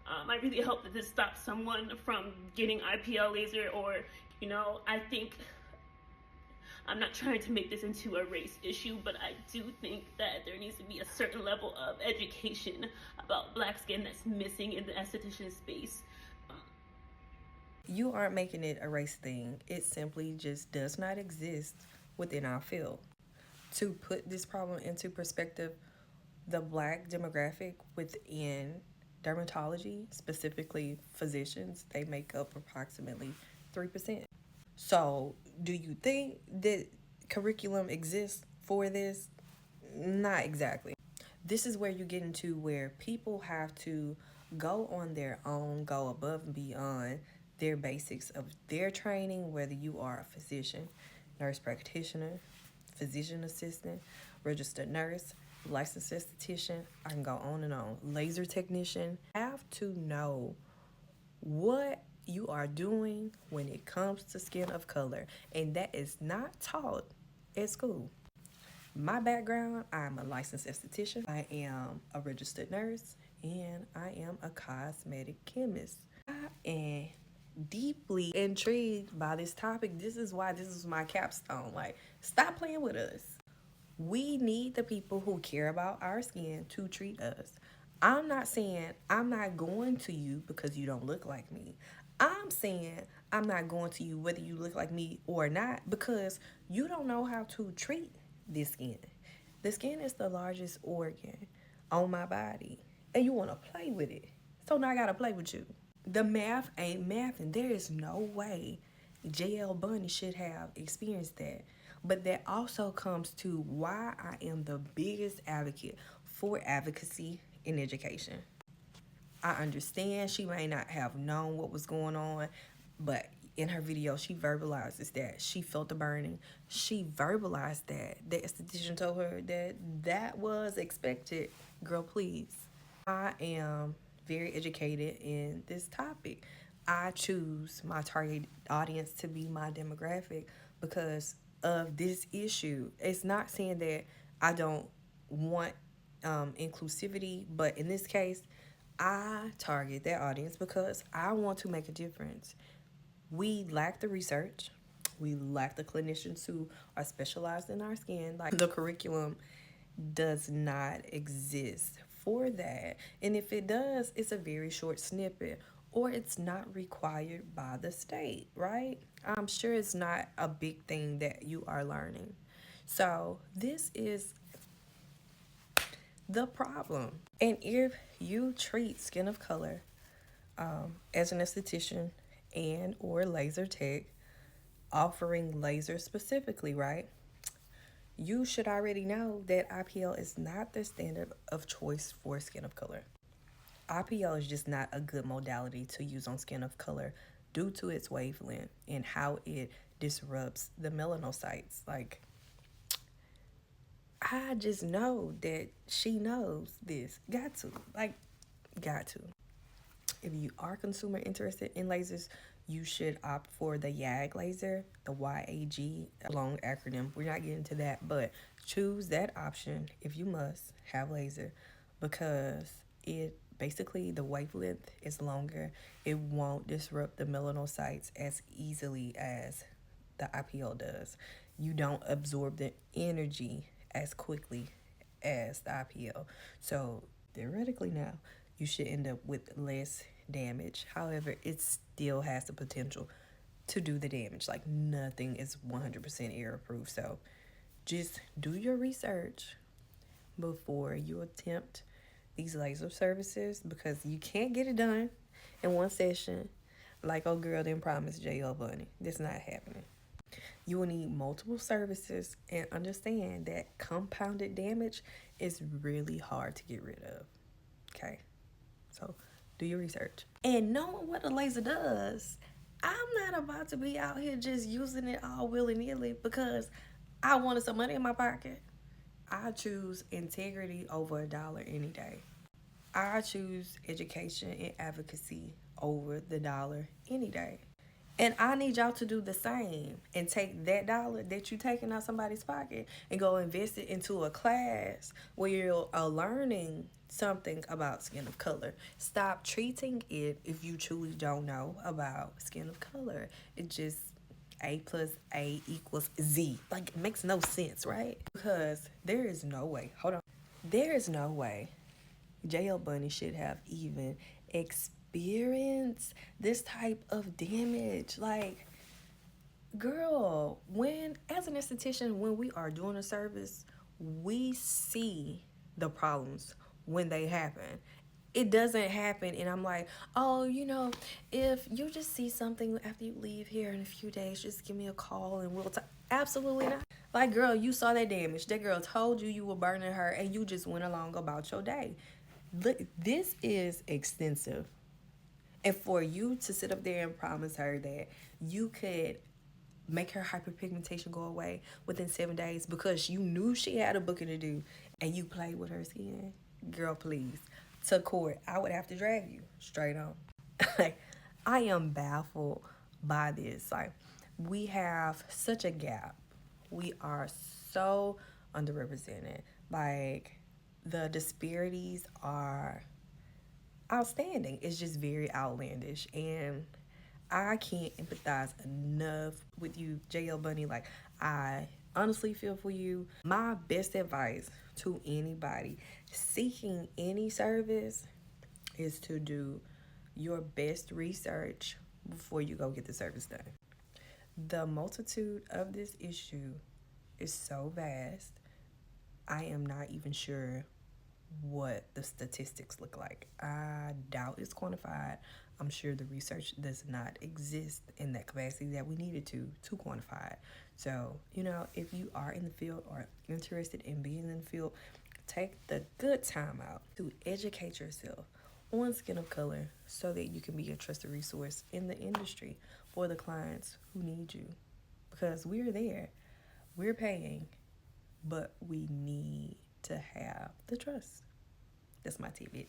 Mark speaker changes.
Speaker 1: I really hope that this stops someone from getting IPL laser, or, I think, I'm not trying to make this into a race issue, but I do think that there needs to be a certain level of education about black skin that's missing in the esthetician space.
Speaker 2: You aren't making it a race thing. It simply just does not exist within our field. To put this problem into perspective, the black demographic within dermatology, specifically physicians, they make up approximately 3%. So, do you think that curriculum exists for this? Not exactly. This is where you get into where people have to go on their own, go above and beyond their basics of their training, whether you are a physician, nurse practitioner, physician assistant, registered nurse, licensed esthetician, I can go on and on, laser technician. Have to know what you are doing when it comes to skin of color, and that is not taught at school. My background, I'm a licensed esthetician, I am a registered nurse, and I am a cosmetic chemist. I am deeply intrigued by this topic. This is why this is my capstone. Like, stop playing with us. We need the people who care about our skin to treat us. I'm not saying I'm not going to you because you don't look like me. I'm saying I'm not going to you whether you look like me or not because you don't know how to treat this skin. The skin is the largest organ on my body, and you want to play with it. So now I got to play with you. The math ain't math, and there is no way JL Bunny should have experienced that. But that also comes to why I am the biggest advocate for advocacy in education. I understand she may not have known what was going on, but in her video, she verbalizes that she felt the burning. She verbalized that. The esthetician told her that that was expected. Girl, please. I am very educated in this topic. I choose my target audience to be my demographic because of this issue. It's not saying that I don't want inclusivity, but in this case, I target that audience because I want to make a difference. We lack the research. We lack the clinicians who are specialized in our skin. Like, the curriculum does not exist for that. And if it does, it's a very short snippet or it's not required by the state, right? I'm sure it's not a big thing that you are learning. So this is the problem. And if you treat skin of color as an esthetician and or laser tech, offering laser specifically, right? You should already know that IPL is not the standard of choice for skin of color. IPL is just not a good modality to use on skin of color due to its wavelength and how it disrupts the melanocytes. Like, I just know that she knows this. Got to. If you are consumer interested in lasers, you should opt for the YAG laser, the YAG, long acronym. We're not getting to that, but choose that option if you must have laser because it basically the wavelength is longer. It won't disrupt the melanocytes as easily as the IPL does. You don't absorb the energy as quickly as the IPL. So theoretically now, you should end up with less damage. However, it still has the potential to do the damage. Like, nothing is 100% error proof. So just do your research before you attempt these laser services because you can't get it done in one session like old girl didn't promise J.L. Bunny. That's not happening. You will need multiple services and understand that compounded damage is really hard to get rid of. Okay? So do your research. And knowing what a laser does, I'm not about to be out here just using it all willy-nilly because I wanted some money in my pocket. I choose integrity over $1 any day. I choose education and advocacy over the dollar any day. And I need y'all to do the same and take that dollar that you're taking out somebody's pocket and go invest it into a class where you're learning something about skin of color. Stop treating it if you truly don't know about skin of color. It just A plus A equals Z. Like, it makes no sense, right? Because there is no way. Hold on. There is no way JL Bunny should have even experienced this type of damage. Like, girl, when, as an esthetician, when we are doing a service, we see the problems when they happen. It doesn't happen and I'm like, oh, if you just see something after you leave here in a few days, just give me a call and we'll talk. Absolutely not. Like, girl, you saw that damage. That girl told you were burning her and you just went along about your day. Look, this is extensive. And for you to sit up there and promise her that you could make her hyperpigmentation go away within 7 days because you knew she had a booking to do and you played with her skin, girl, please. To court, I would have to drag you straight on. Like, I am baffled by this. Like, we have such a gap. We are so underrepresented. Like, the disparities are outstanding. It's just very outlandish. And I can't empathize enough with you, JL Bunny. Like, I honestly feel for you. My best advice to anybody seeking any service is to do your best research before you go get the service done. The multitude of this issue is so vast, I am not even sure what the statistics look like. I doubt it's quantified. I'm sure the research does not exist in that capacity that we needed to quantify it. So, if you are in the field or interested in being in the field, take the good time out to educate yourself on skin of color so that you can be a trusted resource in the industry for the clients who need you. Because we're there, we're paying, but we need to have the trust. That's my tidbit.